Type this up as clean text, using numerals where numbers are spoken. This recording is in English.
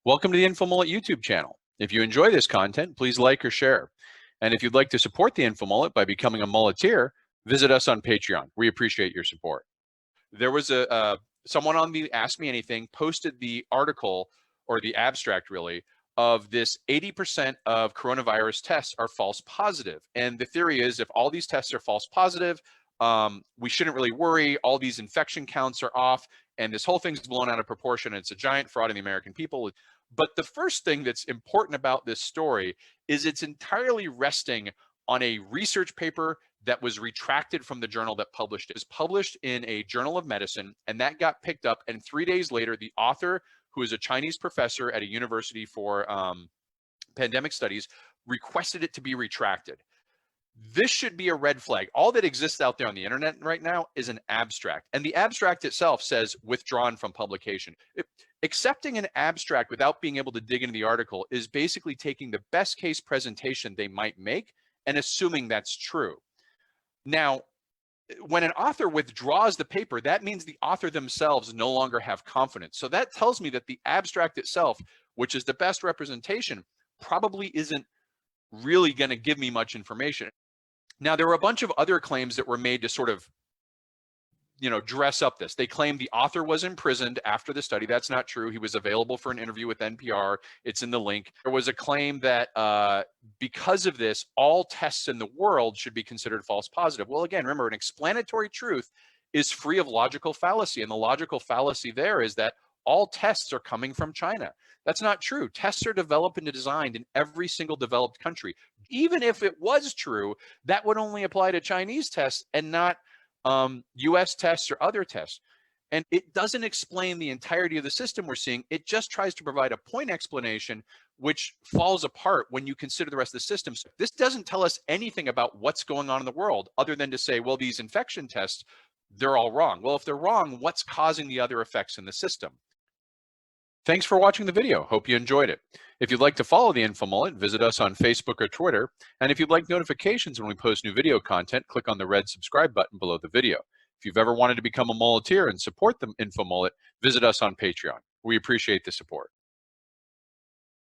Welcome to the InfoMullet YouTube channel. If you enjoy this content, please like or share. And if you'd like to support the InfoMullet by becoming a mulleteer, visit us on Patreon. We appreciate your support. There was someone on the Ask Me Anything posted the article, or the abstract really, of this 80% of coronavirus tests are false positive. And the theory is if all these tests are false positive, we shouldn't really worry. All these infection counts are off, and this whole thing's blown out of proportion, and it's a giant fraud in the American people. But the first thing that's important about this story is it's entirely resting on a research paper that was retracted from the journal that published it. It was published in a journal of medicine, and that got picked up. And 3 days later, the author, who is a Chinese professor at a university for pandemic studies, requested it to be retracted. This should be a red flag. All that exists out there on the internet right now is an abstract. And the abstract itself says withdrawn from publication. Accepting an abstract without being able to dig into the article is basically taking the best case presentation they might make and assuming that's true. Now, when an author withdraws the paper, that means the author themselves no longer have confidence. So that tells me that the abstract itself, which is the best representation, probably isn't really going to give me much information. Now, there were a bunch of other claims that were made to sort of, dress up this. They claimed the author was imprisoned after the study. That's not true. He was available for an interview with NPR. It's in the link. There was a claim that because of this, all tests in the world should be considered false positive. Well, again, remember, an explanatory truth is free of logical fallacy. And the logical fallacy there is that all tests are coming from China. That's not true. Tests are developed and designed in every single developed country. Even if it was true, that would only apply to Chinese tests and not US tests or other tests. And it doesn't explain the entirety of the system we're seeing. It just tries to provide a point explanation, which falls apart when you consider the rest of the system. So this doesn't tell us anything about what's going on in the world other than to say, well, these infection tests, they're all wrong. Well, if they're wrong, what's causing the other effects in the system? Thanks for watching the video. Hope you enjoyed it. If you'd like to follow the InfoMullet, visit us on Facebook or Twitter. And if you'd like notifications when we post new video content, click on the red subscribe button below the video. If you've ever wanted to become a mulleteer and support the InfoMullet, visit us on Patreon. We appreciate the support.